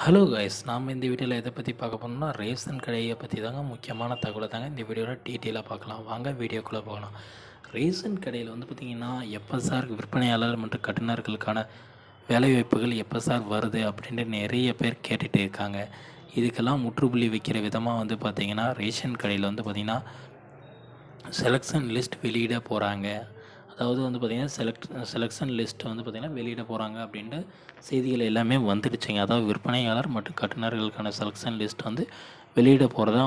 Hello guys, நாம் இந்த வீடியோவில் எதை பற்றி பார்க்க போனோம்னா ரேஷன் கடையை பற்றி தாங்க. முக்கியமான தகவலை தாங்க இந்த வீடியோவில் டீட்டெயிலாக பார்க்கலாம். வாங்க வீடியோக்குள்ளே போகலாம். ரேஷன் கடையில் பார்த்திங்கன்னா எப்போ சார் விற்பனையாளர் மற்றும் கட்டுநர்களுக்கான வேலைவாய்ப்புகள் எப்போ சார் வருது அப்படின்ட்டு நிறைய பேர் கேட்டுகிட்டு இருக்காங்க. இதுக்கெல்லாம் முற்றுப்புள்ளி வைக்கிற விதமாக பார்த்திங்கன்னா ரேஷன் கடையில் பார்த்திங்கன்னா செலெக்ஷன் லிஸ்ட் வெளியிட போகிறாங்க. அதாவது பார்த்திங்கன்னா செலெக்ஷன் லிஸ்ட் பார்த்திங்கன்னா வெளியிட போகிறாங்க அப்படின்ட்டு செய்திகள் எல்லாமே வந்துடுச்சுங்க. அதாவது விற்பனையாளர் மற்றும் கட்டுநர்களுக்கான செலெக்ஷன் லிஸ்ட் வெளியிட போகிறதா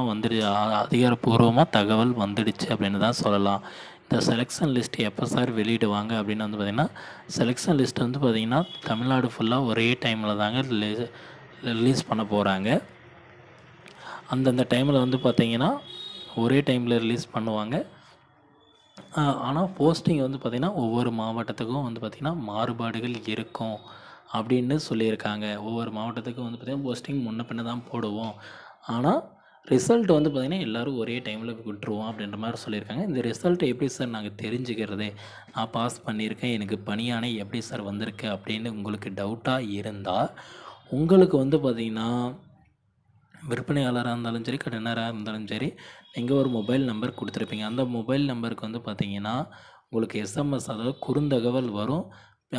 அதிகாரப்பூர்வமாக தகவல் வந்துடுச்சு அப்படின்னு தான் சொல்லலாம். இந்த செலெக்ஷன் லிஸ்ட் எப்போ சார் வெளியிடுவாங்க அப்படின்னு பார்த்திங்கன்னா செலெக்ஷன் லிஸ்ட் பார்த்திங்கன்னா தமிழ்நாடு ஃபுல்லாக ஒரே டைமில் தாங்க ரிலீஸ் பண்ண போகிறாங்க. அந்தந்த டைமில் பார்த்திங்கன்னா ஒரே டைமில் ரிலீஸ் பண்ணுவாங்க. ஆனால் போஸ்டிங் பார்த்திங்கன்னா ஒவ்வொரு மாவட்டத்துக்கும் பார்த்திங்கன்னா மாறுபாடுகள் இருக்கும் அப்படின்னு சொல்லியிருக்காங்க. ஒவ்வொரு மாவட்டத்துக்கும் பார்த்திங்கன்னா போஸ்டிங் முன்ன பின்ன தான் போடுவோம். ஆனால் ரிசல்ட் பார்த்திங்கன்னா எல்லோரும் ஒரே டைமில் விட்டுருவோம் அப்படின்ற மாதிரி சொல்லியிருக்காங்க. இந்த ரிசல்ட் எப்படி சார் நாங்கள் தெரிஞ்சுக்கிறது? நான் பாஸ் பண்ணியிருக்கேன், எனக்கு பணியாணை எப்படி சார் வந்திருக்கு அப்படின்னு உங்களுக்கு டவுட்டாக இருந்தால் உங்களுக்கு பார்த்திங்கன்னா விற்பனையாளராக இருந்தாலும் சரி, கட்டுநராக இருந்தாலும் சரி, நீங்கள் ஒரு மொபைல் நம்பர் கொடுத்துருப்பீங்க. அந்த மொபைல் நம்பருக்கு பார்த்திங்கன்னா உங்களுக்கு எஸ்எம்எஸ், அதாவது குறுந்தகவல் வரும்.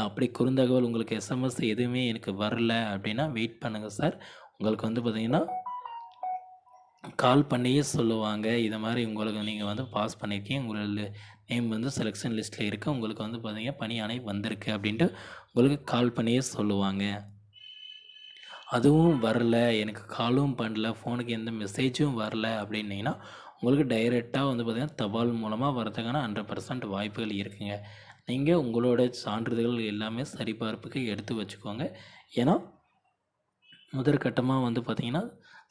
அப்படி குறுந்தகவல் உங்களுக்கு எஸ்எம்எஸ் எதுவுமே எனக்கு வரல அப்படின்னா வெயிட் பண்ணுங்கள் சார். உங்களுக்கு பார்த்திங்கன்னா கால் பண்ணியே சொல்லுவாங்க. இதை மாதிரி உங்களுக்கு நீங்கள் பாஸ் பண்ணியிருக்கீங்க, உங்களோட நேம் செலெக்ஷன் லிஸ்ட்டில் இருக்குது, உங்களுக்கு பார்த்திங்கன்னா பணி ஆணை வந்திருக்கு அப்படின்ட்டு உங்களுக்கு கால் பண்ணியே சொல்லுவாங்க. அதுவும் வரல, எனக்கு காலும் பண்ணல, ஃபோனுக்கு எந்த மெசேஜும் வரல அப்படின்னிங்கன்னா உங்களுக்கு டைரெக்டாக பார்த்திங்கன்னா தபால் மூலமாக வரதுக்கான 100% வாய்ப்புகள் இருக்குங்க. நீங்கள் உங்களோட சான்றிதழ்கள் எல்லாமே சரிபார்ப்புக்கு எடுத்து வச்சுக்கோங்க. ஏன்னா முதற்கட்டமாக பார்த்திங்கன்னா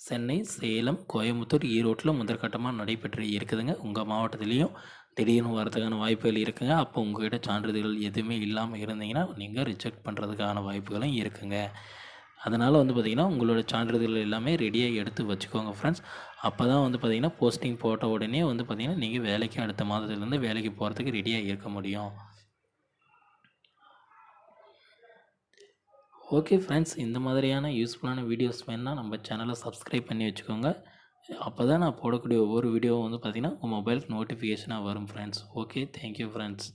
சென்னை, சேலம், கோயம்புத்தூர், ஈரோட்டில் முதற்கட்டமாக நடைபெற்று இருக்குதுங்க. உங்கள் மாவட்டத்துலேயும் திடீர்னு வரதுக்கான வாய்ப்புகள் இருக்குங்க. அப்போ உங்கள்கிட்ட சான்றிதழ்கள் எதுவுமே இல்லாமல் இருந்தீங்கன்னா நீங்கள் ரிஜெக்ட் பண்ணுறதுக்கான வாய்ப்புகளும் இருக்குங்க. அதனால் பார்த்திங்கன்னா உங்களோட சான்றிதழ்கள் எல்லாமே ரெடியாக எடுத்து வச்சுக்கோங்க ஃப்ரெண்ட்ஸ். அப்போ தான் பார்த்திங்கன்னா போஸ்டிங் போட்ட உடனே பார்த்திங்கன்னா நீங்கள் வேலைக்கு அடுத்த மாதத்துலேருந்து வேலைக்கு போகிறதுக்கு ரெடியாக இருக்க முடியும். ஓகே ஃப்ரெண்ட்ஸ், இந்த மாதிரியான யூஸ்ஃபுல்லான வீடியோஸ் வேணுன்னா நம்ம சேனலை சப்ஸ்கிரைப் பண்ணி வச்சுக்கோங்க. அப்போ தான் நான் போடக்கூடிய ஒவ்வொரு வீடியோவும் பார்த்திங்கன்னா உங்கள் மொபைலுக்கு நோட்டிஃபிகேஷனாக வரும் ஃப்ரெண்ட்ஸ். Okay, thank you friends.